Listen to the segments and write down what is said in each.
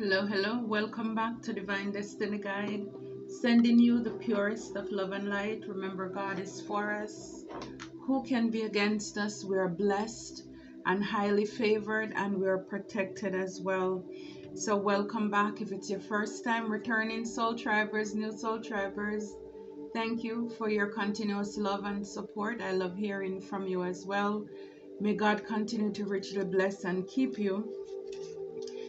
Hello, hello. Welcome back to Divine Destiny Guide. Sending you the purest of love and light. Remember, God is for us. Who can be against us? We are blessed and highly favored, and we are protected as well. So, welcome back. If it's your first time returning, Soul Tribers, new Soul Tribers, thank you for your continuous love and support. I love hearing from you as well. May God continue to richly bless and keep you.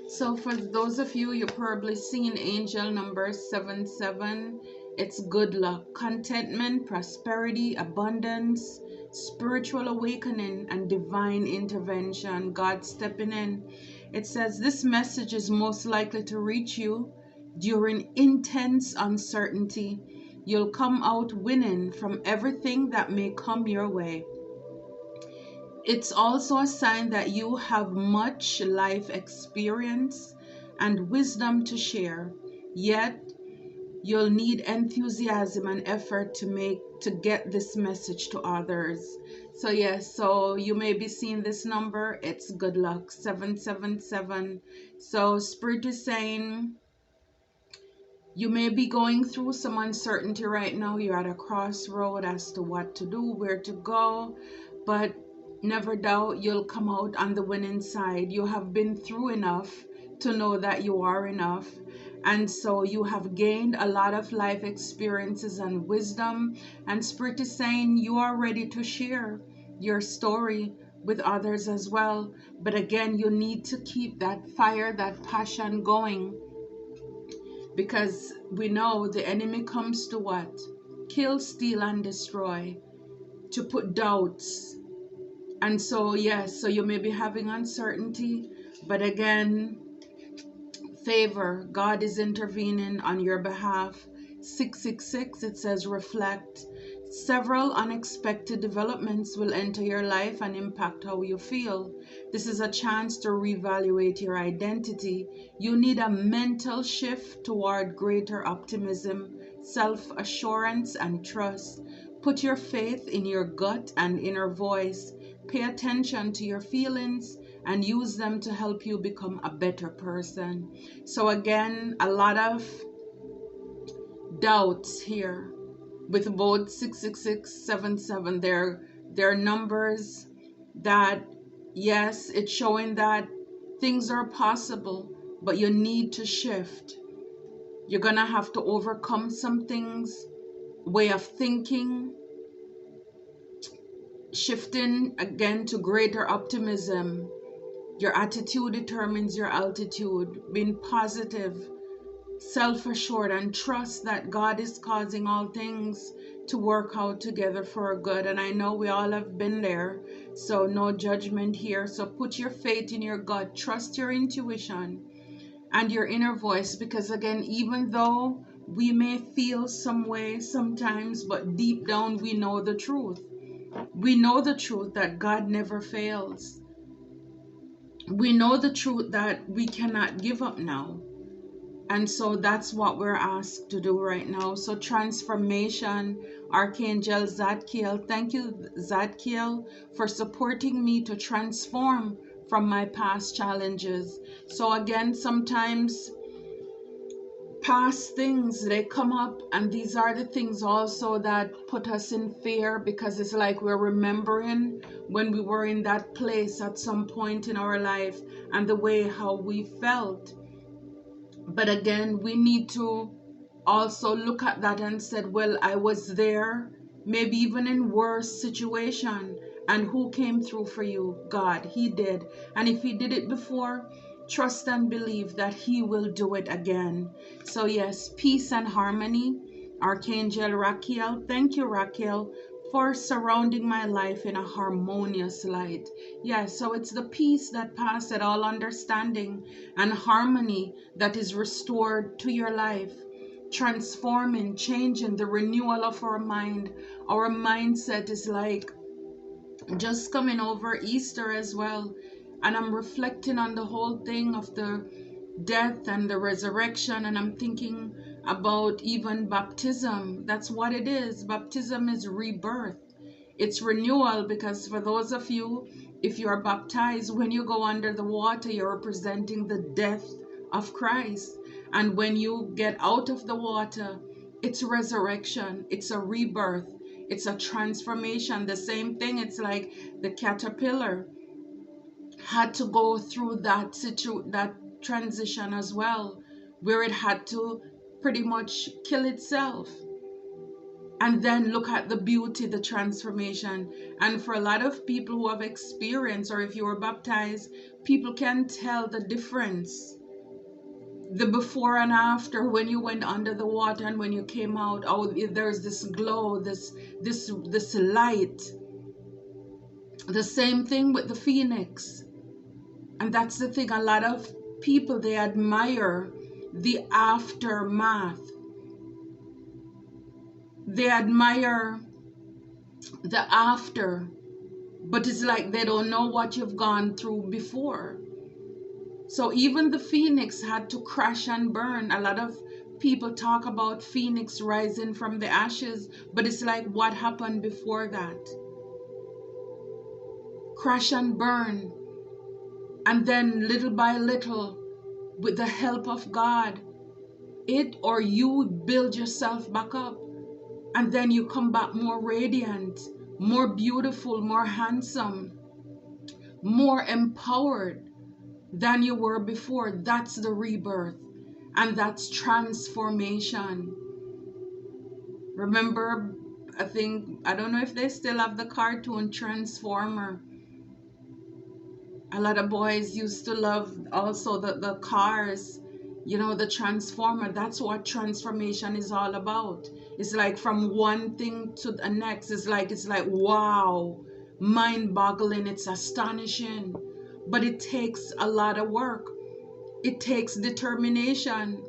So for those of you, you're probably seeing angel number 77. It's good luck, contentment, prosperity, abundance, spiritual awakening, and divine intervention. God stepping in. It says this message is most likely to reach you during intense uncertainty. You'll come out winning from everything that may come your way. It's also a sign that you have much life experience and wisdom to share, yet you'll need enthusiasm and effort to get this message to others. So yes, so you may be seeing this number. It's good luck, 777. So Spirit is saying you may be going through some uncertainty right now. You're at a crossroad as to what to do, where to go, but never doubt you'll come out on the winning side. You have been through enough to know that you are enough. And so you have gained a lot of life experiences and wisdom. And Spirit is saying you are ready to share your story with others as well. But again, you need to keep that fire, that passion going. Because we know the enemy comes to what? Kill, steal, and destroy. To put doubts. And so, yes, so you may be having uncertainty, but again, favor. God is intervening on your behalf. 666, it says reflect. Several unexpected developments will enter your life and impact how you feel. This is a chance to reevaluate your identity. You need a mental shift toward greater optimism, self-assurance, and trust. Put your faith in your gut and inner voice. Pay attention to your feelings and use them to help you become a better person. So again, a lot of doubts here with both 666, 77. They're numbers that, yes, it's showing that things are possible, but you need to shift. You're going to have to overcome some things, way of thinking, shifting again to greater optimism. Your attitude determines your altitude. Being positive, self-assured, and trust that God is causing all things to work out together for good. And I know we all have been there, so no judgment here. So put your faith in your gut, trust your intuition and your inner voice, because again, even though we may feel some way sometimes, but deep down we know the truth. We know the truth that God never fails. We know the truth that we cannot give up now. And so that's what we're asked to do right now. So transformation, Archangel Zadkiel. Thank you, Zadkiel, for supporting me to transform from my past challenges. So again, sometimes past things, they come up, and these are the things also that put us in fear, because it's like we're remembering when we were in that place at some point in our life and the way how we felt. But again, we need to also look at that and said, well, I was there, maybe even in worse situation, and who came through for you? God. He did. And if he did it before, trust and believe that he will do it again. So yes, peace and harmony, Archangel Raquiel. Thank you, Raquel, for surrounding my life in a harmonious light. Yes, so it's the peace that passeth all understanding and harmony that is restored to your life, transforming, changing, the renewal of our mind. Our mindset is like just coming over Easter as well. And I'm reflecting on the whole thing of the death and the resurrection, and I'm thinking about even baptism. That's what it is. Baptism is rebirth. It's renewal, because for those of you, if you are baptized, when you go under the water, you're representing the death of Christ. And when you get out of the water, it's resurrection, it's a rebirth, it's a transformation. The same thing, it's like the caterpillar had to go through that transition as well, where it had to pretty much kill itself. And then look at the beauty, the transformation. And for a lot of people who have experienced, or if you were baptized, people can tell the difference. The before and after, when you went under the water and when you came out, oh, there's this glow, this light. The same thing with the phoenix. And that's the thing, a lot of people, they admire the aftermath. They admire the after, but it's like they don't know what you've gone through before. So even the phoenix had to crash and burn. A lot of people talk about phoenix rising from the ashes, but it's like, what happened before that? Crash and burn. And then little by little, with the help of God, it or you build yourself back up. And then you come back more radiant, more beautiful, more handsome, more empowered than you were before. That's the rebirth. And that's transformation. Remember, I don't know if they still have the cartoon Transformer. A lot of boys used to love also the cars, you know, the Transformer. That's what transformation is all about. It's like from one thing to the next. It's like wow, mind-boggling. It's astonishing. But it takes a lot of work. It takes determination.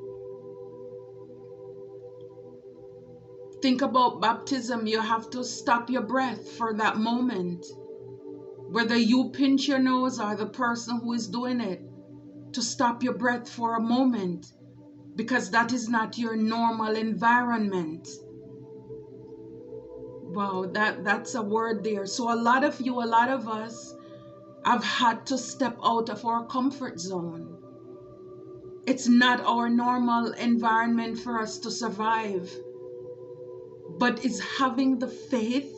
Think about baptism. You have to stop your breath for that moment. Whether you pinch your nose or the person who is doing it, to stop your breath for a moment, because that is not your normal environment. Wow, that's a word there. So a lot of us have had to step out of our comfort zone. It's not our normal environment for us to survive, but it's having the faith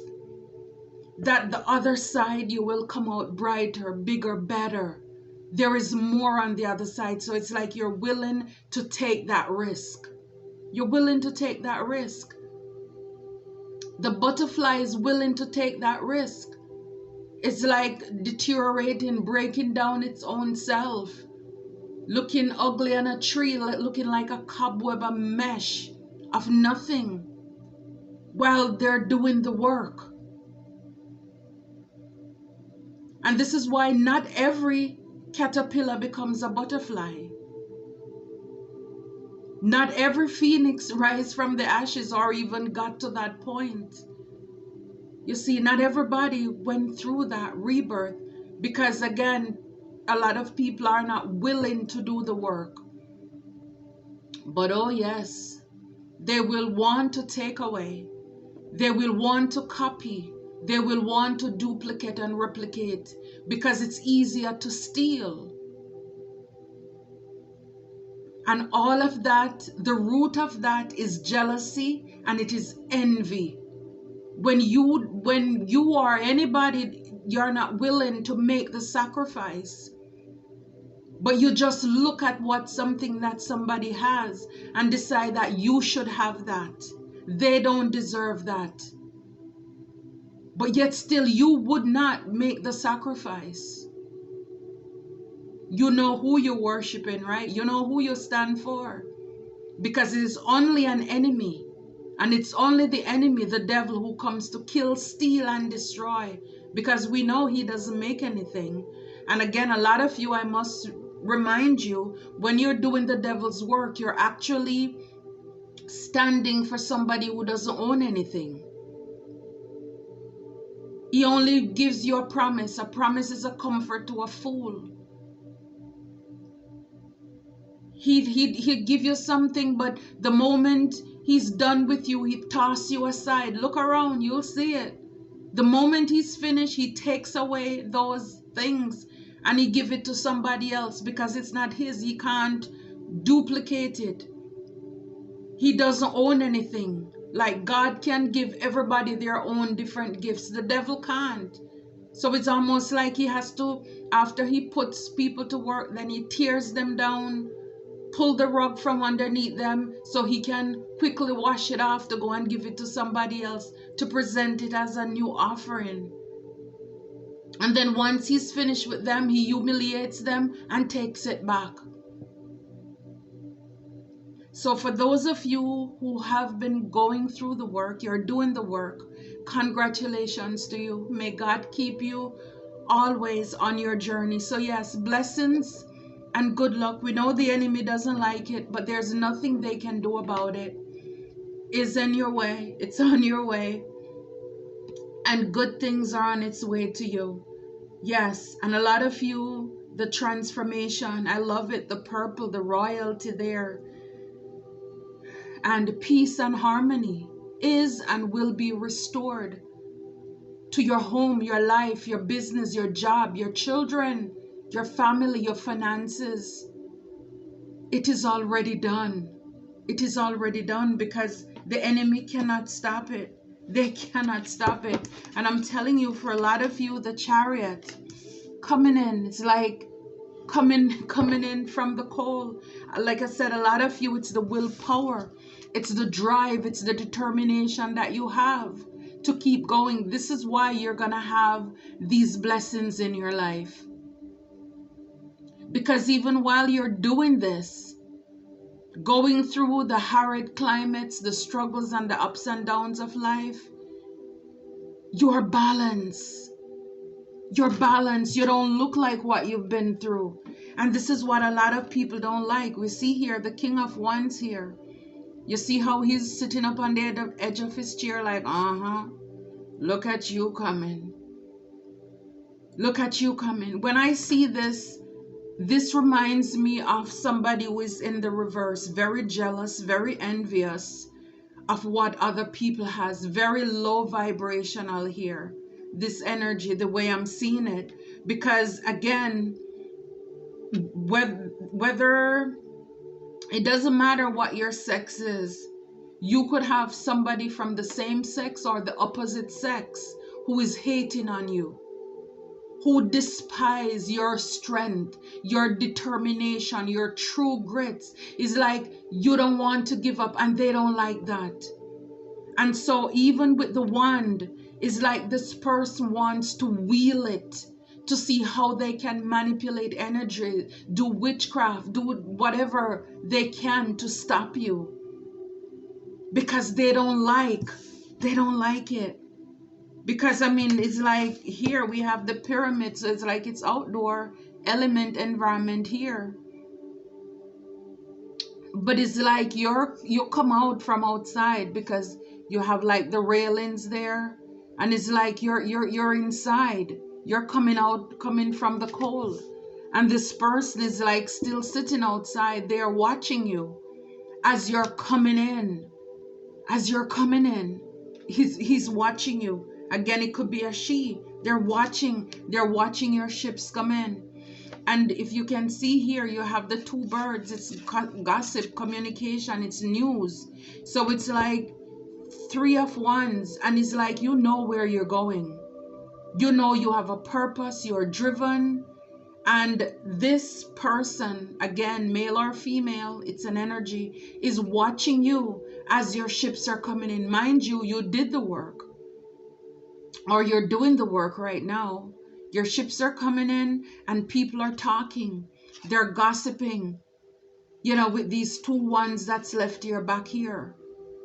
that the other side you will come out brighter, bigger, better. There is more on the other side. So it's like you're willing to take that risk. You're willing to take that risk. The butterfly is willing to take that risk. It's like deteriorating, breaking down its own self, looking ugly on a tree, looking like a cobweb, a mesh of nothing, while they're doing the work. And this is why not every caterpillar becomes a butterfly. Not every phoenix rises from the ashes or even got to that point. You see, not everybody went through that rebirth, because again, a lot of people are not willing to do the work. But oh yes, they will want to take away. They will want to copy. They will want to duplicate and replicate, because it's easier to steal. And all of that, the root of that is jealousy, and it is envy. When you are anybody, you're not willing to make the sacrifice, but you just look at something that somebody has and decide that you should have that. They don't deserve that. But yet still you would not make the sacrifice. You know who you're worshiping, right? You know who you stand for. Because it is only an enemy. And it's only the enemy, the devil, who comes to kill, steal, and destroy. Because we know he doesn't make anything. And again, a lot of you, I must remind you, when you're doing the devil's work, you're actually standing for somebody who doesn't own anything. He only gives you a promise. A promise is a comfort to a fool. He'd give you something, but the moment he's done with you, he tosses you aside. Look around, you'll see it. The moment he's finished, he takes away those things and he gives it to somebody else, because it's not his. He can't duplicated. He doesn't own anything. Like God can give everybody their own different gifts. The devil can't. So it's almost like he has to, after he puts people to work, then he tears them down, pull the rug from underneath them so he can quickly wash it off to go and give it to somebody else to present it as a new offering. And then once he's finished with them, he humiliates them and takes it back. So for those of you who have been going through the work, you're doing the work, congratulations to you. May God keep you always on your journey. So yes, blessings and good luck. We know the enemy doesn't like it, but there's nothing they can do about it. It's in your way. It's on your way. And good things are on its way to you. Yes, and a lot of you, the transformation, I love it, the purple, the royalty there. And peace and harmony is and will be restored to your home, your life, your business, your job, your children, your family, your finances. It is already done. It is already done because the enemy cannot stop it. They cannot stop it. And I'm telling you, for a lot of you, the chariot coming in, it's like coming in from the cold. Like I said, a lot of you, it's the willpower, it's the drive, it's the determination that you have to keep going. This is why you're gonna have these blessings in your life, because even while you're doing this, going through the arid climates, the struggles and the ups and downs of life, you're balanced. You're balanced. You don't look like what you've been through. And this is what a lot of people don't like. We see here the King of Wands here. You see how he's sitting up on the edge of his chair like, look at you coming. Look at you coming. When I see this, this reminds me of somebody who is in the reverse, very jealous, very envious of what other people has, very low vibrational here. This energy, the way I'm seeing it, because again, whether it doesn't matter what your sex is, you could have somebody from the same sex or the opposite sex who is hating on you, who despise your strength, your determination, your true grits. It's like you don't want to give up and they don't like that. And so even with the wand, it's like this person wants to wheel it to see how they can manipulate energy, do witchcraft, do whatever they can to stop you, because they don't like it. Because I mean, it's like here we have the pyramid, so it's like it's outdoor element environment here. But it's like you come out from outside because you have like the railings there, and it's like you're inside. You're coming from the cold, and this person is like still sitting outside. They're watching you as you're coming in. As you're coming in, he's watching you. Again, it could be a she. They're watching your ships come in. And if you can see here, you have the two birds. It's gossip, communication, it's news. So it's like Three of Wands, and it's like you know where you're going. You know you have a purpose, you're driven. And this person, again, male or female, it's an energy, is watching you as your ships are coming in. Mind you, you did the work, or you're doing the work right now. Your ships are coming in and people are talking. They're gossiping, with these two ones that's left here back here.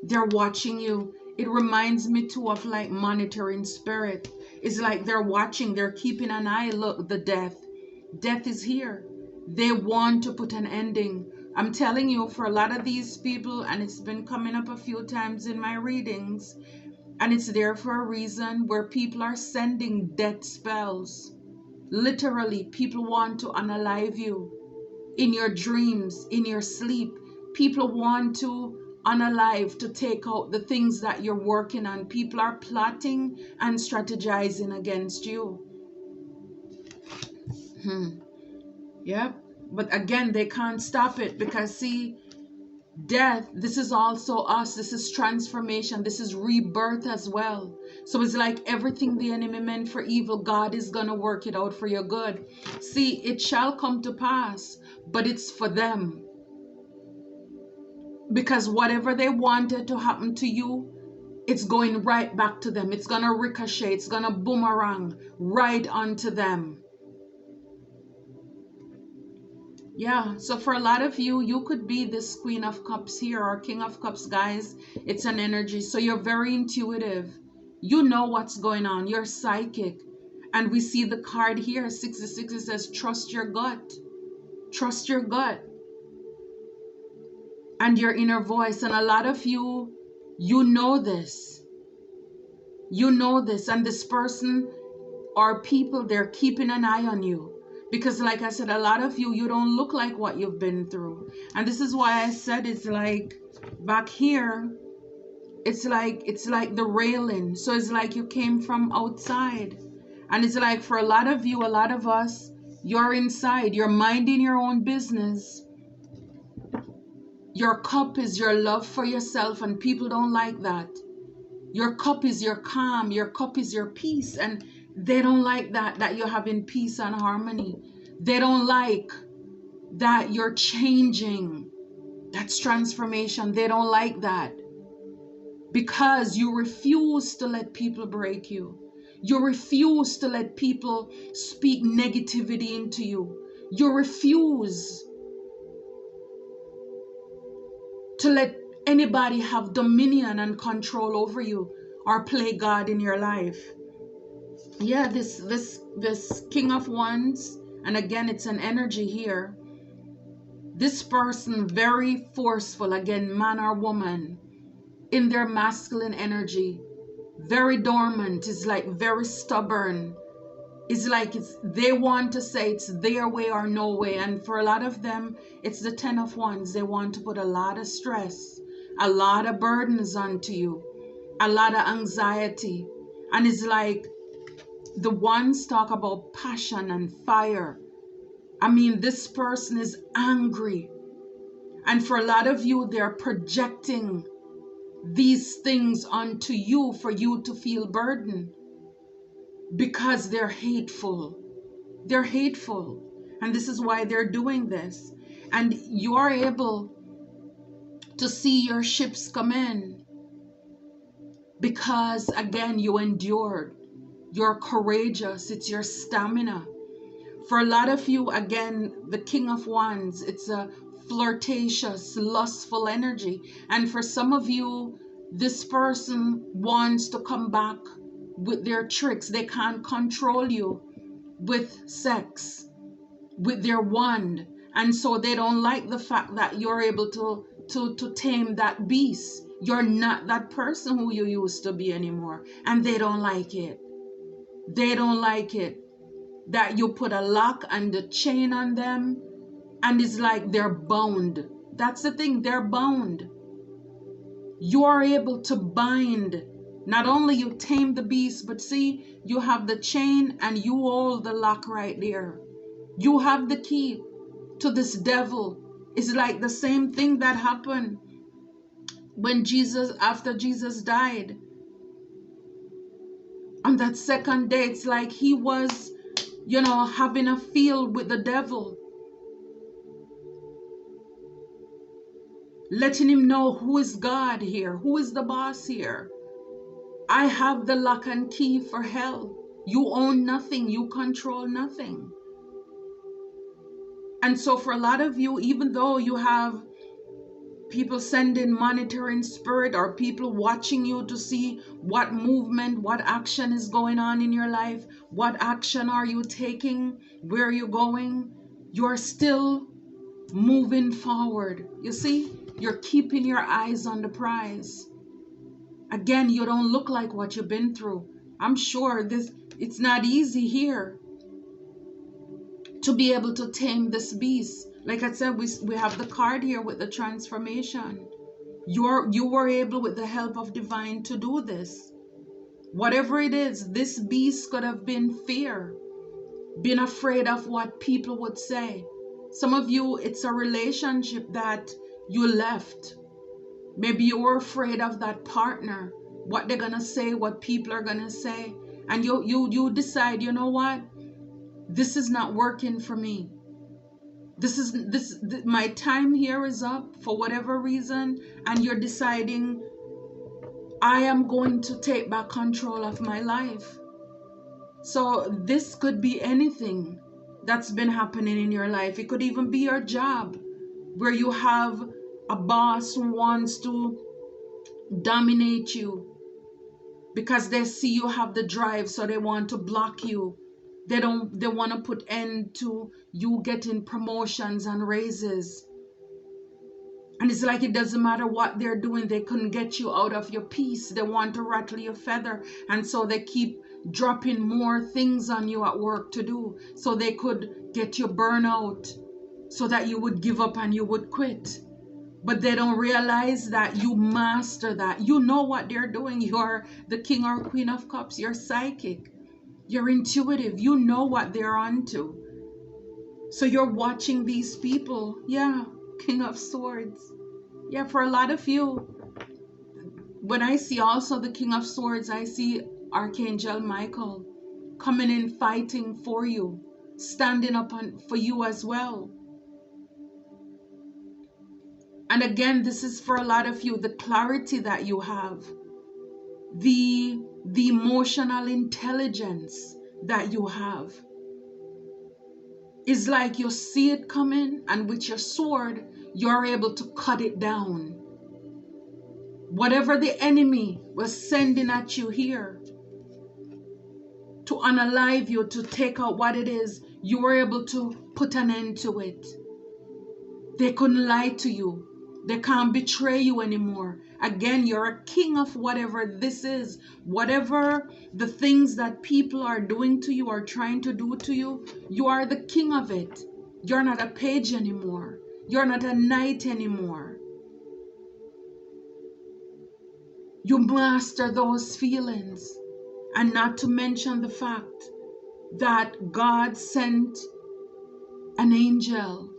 They're watching you. It reminds me too of like monitoring spirit. It's like they're watching, they're keeping an eye. Look, the death is here. They want to put an ending. I'm telling you, for a lot of these people, and it's been coming up a few times in my readings, and it's there for a reason, where people are sending death spells. Literally, people want to unalive you in your dreams, in your sleep. People want to unalive, to take out the things that you're working on. People are plotting and strategizing against you. Yep. But again, they can't stop it, because see, death, this is also us. This is transformation. This is rebirth as well. So it's like everything the enemy meant for evil, God is going to work it out for your good. See, it shall come to pass, but it's for them. Because whatever they wanted to happen to you, it's going right back to them. It's going to ricochet. It's going to boomerang right onto them. Yeah, so for a lot of you, you could be this Queen of Cups here or King of Cups, guys. It's an energy. So you're very intuitive. You know what's going on. You're psychic. And we see the card here, 66. It says, trust your gut. Trust your gut. And your inner voice. And a lot of you, you know this. You know this. And this person or people, they're keeping an eye on you. Because like I said, a lot of you, you don't look like what you've been through. And this is why I said it's like back here, it's like the railing. So it's like you came from outside. And it's like for a lot of you, a lot of us, you're inside. You're minding your own business. Your cup is your love for yourself, and people don't like that. Your cup is your calm. Your cup is your peace. And they don't like that you're having peace and harmony. They don't like that you're changing. That's transformation. They don't like that. Because you refuse to let people break you. You refuse to let people speak negativity into you. You refuse to let anybody have dominion and control over you or play God in your life. Yeah, this King of Wands, and again, it's an energy here. This person, very forceful, again, man or woman, in their masculine energy, very dormant, is like very stubborn. It's like they want to say it's their way or no way. And for a lot of them, it's the 10 of Wands. They want to put a lot of stress, a lot of burdens onto you, a lot of anxiety. And it's like the ones talk about passion and fire. I mean, this person is angry. And for a lot of you, they're projecting these things onto you for you to feel burdened. Because they're hateful. They're hateful. And this is why they're doing this. And you are able to see your ships come in. Because, again, you endured. You're courageous. It's your stamina. For a lot of you, again, the King of Wands, it's a flirtatious, lustful energy. And for some of you, this person wants to come back with their tricks. They can't control you with sex, with their wand. And so they don't like the fact that you're able to tame that beast. You're not that person who you used to be anymore. And they don't like it. They don't like it that you put a lock and a chain on them, and it's like they're bound. That's the thing, they're bound. You are able to bind. Not only you tame the beast, but see, you have the chain and you hold the lock right there. You have the key to this devil. It's like the same thing that happened when after Jesus died. On that second day, it's like he was, having a field with the devil. Letting him know who is God here, who is the boss here. I have the lock and key for hell. You own nothing, you control nothing. And so for a lot of you, even though you have people sending monitoring spirit or people watching you to see what movement, what action is going on in your life, what action are you taking, where are you going, you're still moving forward. You see, you're keeping your eyes on the prize. Again, you don't look like what you've been through. I'm sure it's not easy here to be able to tame this beast. Like I said, we have the card here with the transformation. You were able, with the help of divine, to do this. Whatever it is, this beast could have been fear, been afraid of what people would say. Some of you, it's a relationship that you left. Maybe you were afraid of that partner, what they're gonna say, what people are gonna say, and you decide, you know what, this is not working for me. My time here is up for whatever reason, and you're deciding, I am going to take back control of my life. So this could be anything that's been happening in your life. It could even be your job, where you have a boss who wants to dominate you because they see you have the drive, so they want to block you. They want to put end to you getting promotions and raises. And it's like it doesn't matter what they're doing, they couldn't get you out of your peace. They want to rattle your feather, and so they keep dropping more things on you at work to do, so they could get you burnout, so that you would give up and you would quit. But they don't realize that you master that. You know what they're doing. You're the king or queen of cups. You're psychic. You're intuitive. You know what they're onto. So you're watching these people. Yeah, King of Swords. Yeah, for a lot of you, when I see also the King of Swords, I see Archangel Michael coming in, fighting for you, standing up for you as well. And again, this is for a lot of you, the clarity that you have, the emotional intelligence that you have. It's like you see it coming, and with your sword, you're able to cut it down. Whatever the enemy was sending at you here to unalive you, to take out what it is, you were able to put an end to it. They couldn't lie to you. They can't betray you anymore. Again, you're a king of whatever this is. Whatever the things that people are doing to you or trying to do to you, you are the king of it. You're not a page anymore. You're not a knight anymore. You master those feelings. And not to mention the fact that God sent an angel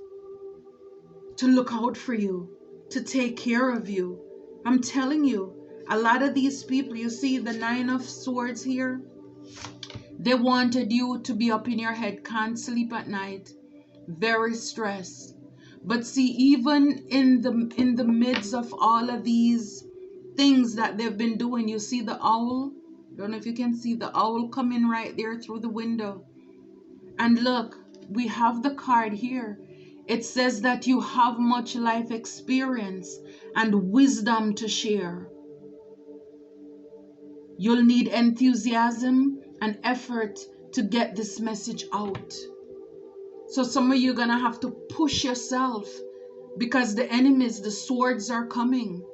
to look out for you, to take care of you. I'm telling you, a lot of these people, you see the Nine of Swords here, they wanted you to be up in your head, can't sleep at night, very stressed. But see, even in the midst of all of these things that they've been doing, you see the owl? Don't know if you can see the owl coming right there through the window. And look, we have the card here. It says that you have much life experience and wisdom to share. You'll need enthusiasm and effort to get this message out. So some of you are going to have to push yourself, because the enemies, the swords are coming.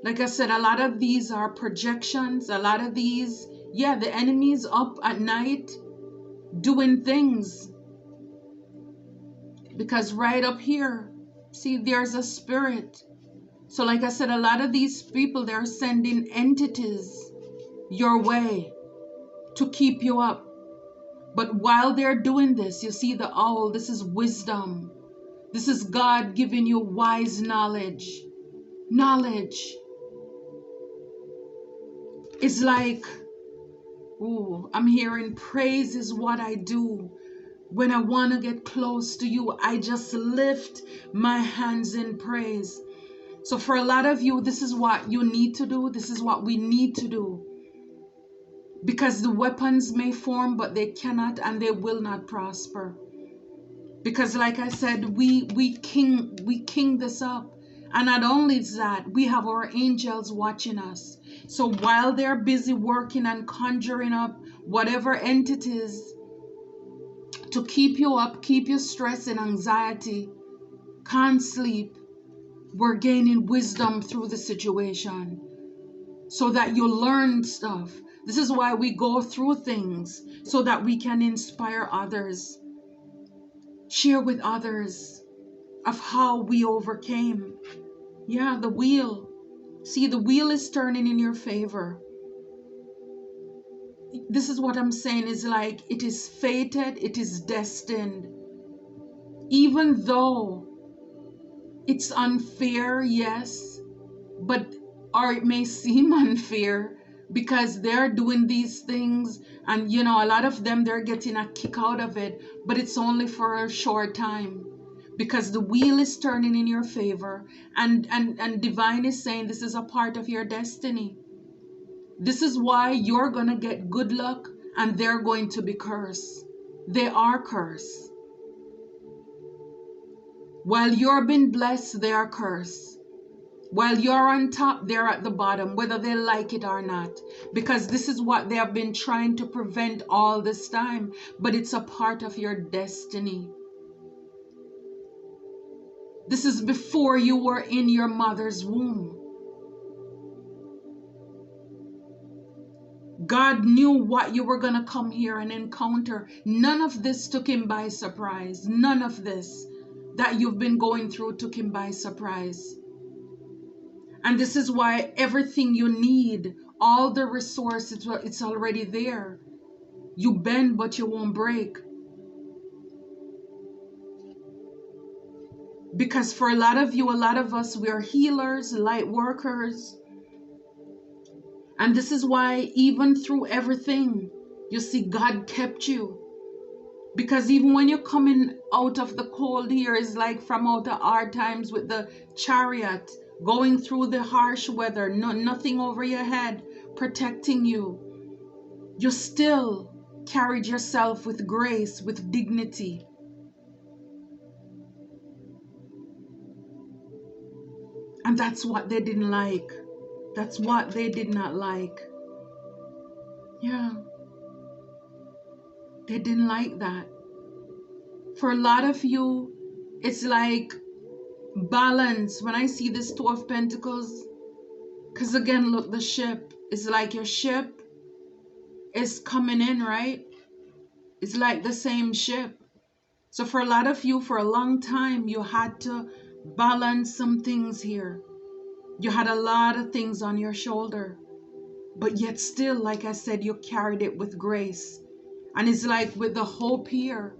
Like I said, a lot of these are projections. A lot of these, yeah, the enemy's up at night doing things. Because right up here, see, there's a spirit. So like I said, a lot of these people, they're sending entities your way to keep you up. But while they're doing this, you see the owl, this is wisdom. This is God giving you wise knowledge. Knowledge. It's like, ooh, I'm hearing praise is what I do. When I want to get close to you, I just lift my hands in praise. So for a lot of you, this is what you need to do. This is what we need to do. Because the weapons may form, but they cannot and they will not prosper. Because like I said, we king this up. And not only that, we have our angels watching us. So while they're busy working and conjuring up whatever entities to keep you up, keep you stressed and anxiety, can't sleep, we're gaining wisdom through the situation so that you learn stuff. This is why we go through things, so that we can inspire others, share with others of how we overcame. Yeah, the wheel. See, the wheel is turning in your favor. This is what I'm saying, is like it is fated, it is destined. even though it's unfair, yes, but or it may seem unfair because they're doing these things, and you know, a lot of them, they're getting a kick out of it, but it's only for a short time because the wheel is turning in your favor, and divine is saying this is a part of your destiny. This is why you're going to get good luck and they're going to be cursed. They are cursed. While you're being blessed, they are cursed. While you're on top, they're at the bottom, whether they like it or not. Because this is what they have been trying to prevent all this time. But it's a part of your destiny. This is before you were in your mother's womb. God knew what you were going to come here and encounter. None of this took him by surprise. None of this that you've been going through took him by surprise. And this is why everything you need, all the resources, it's already there. You bend, but you won't break. Because for a lot of you, a lot of us, we are healers, light workers. And this is why even through everything, you see, God kept you. Because even when you're coming out of the cold here, it's like from out of hard times with the chariot, going through the harsh weather, nothing over your head, protecting you. You still carried yourself with grace, with dignity. And that's what they didn't like. That's what they did not like. Yeah. They didn't like that. For a lot of you, it's like balance. When I see this Two of Pentacles, because again, look, the ship is like your ship is coming in, right? It's like the same ship. So for a lot of you, for a long time, you had to balance some things here. You had a lot of things on your shoulder, but yet still, like I said, you carried it with grace. And it's like with the hope here,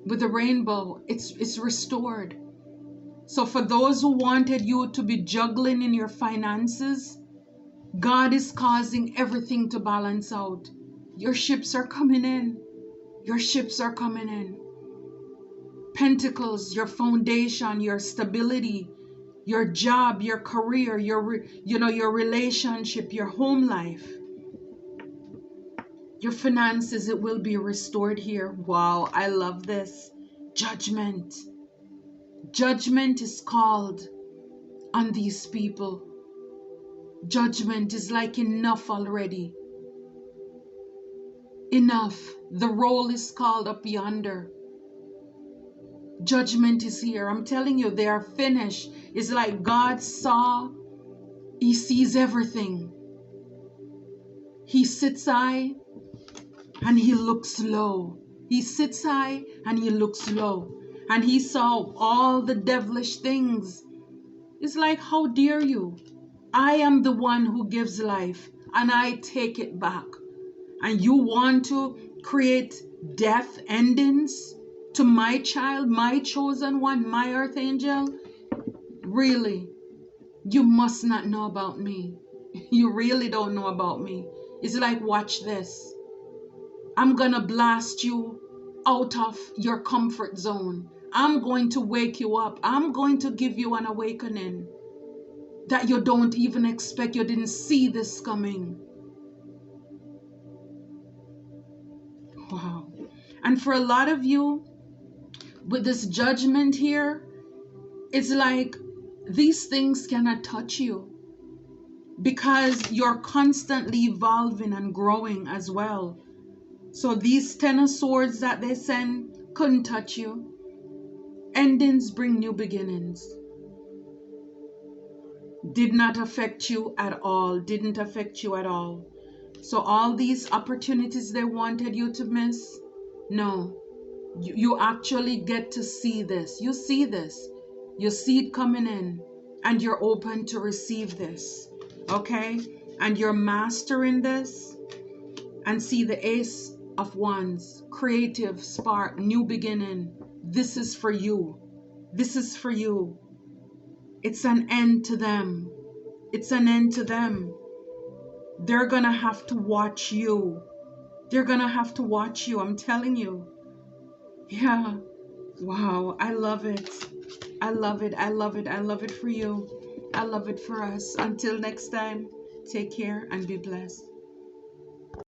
with the rainbow, it's restored. So for those who wanted you to be juggling in your finances, God is causing everything to balance out. Your ships are coming in. Your ships are coming in. Pentacles, your foundation, your stability, your job, your career, your relationship, your home life, your finances, it will be restored here. Wow, I love this. Judgment. Judgment is called on these people. Judgment is like enough already. Enough. The roll is called up yonder. Judgment is here. I'm telling you, they are finished. It's like God saw, he sees everything. He sits high and he looks low. He sits high and he looks low. And he saw all the devilish things. It's like, how dare you? I am the one who gives life and I take it back. And you want to create death endings to my child, my chosen one, my earth angel? Really? You must not know about me. You really don't know about me. It's like, watch this. I'm gonna blast you out of your comfort zone. I'm going to wake you up. I'm going to give you an awakening that you don't even expect. You didn't see this coming. Wow. And for a lot of you, with this judgment here, it's like these things cannot touch you because you're constantly evolving and growing as well. So these 10 of Swords that they send couldn't touch you. Endings bring new beginnings. Did not affect you at all. Didn't affect you at all. So all these opportunities they wanted you to miss, no. You actually get to see this. You see this. You see it coming in. And you're open to receive this. Okay? And you're mastering this. And see the Ace of Wands. Creative spark. New beginning. This is for you. This is for you. It's an end to them. It's an end to them. They're going to have to watch you. They're going to have to watch you. I'm telling you. Yeah. Wow. I love it. I love it. I love it. I love it for you. I love it for us. Until next time, take care and be blessed.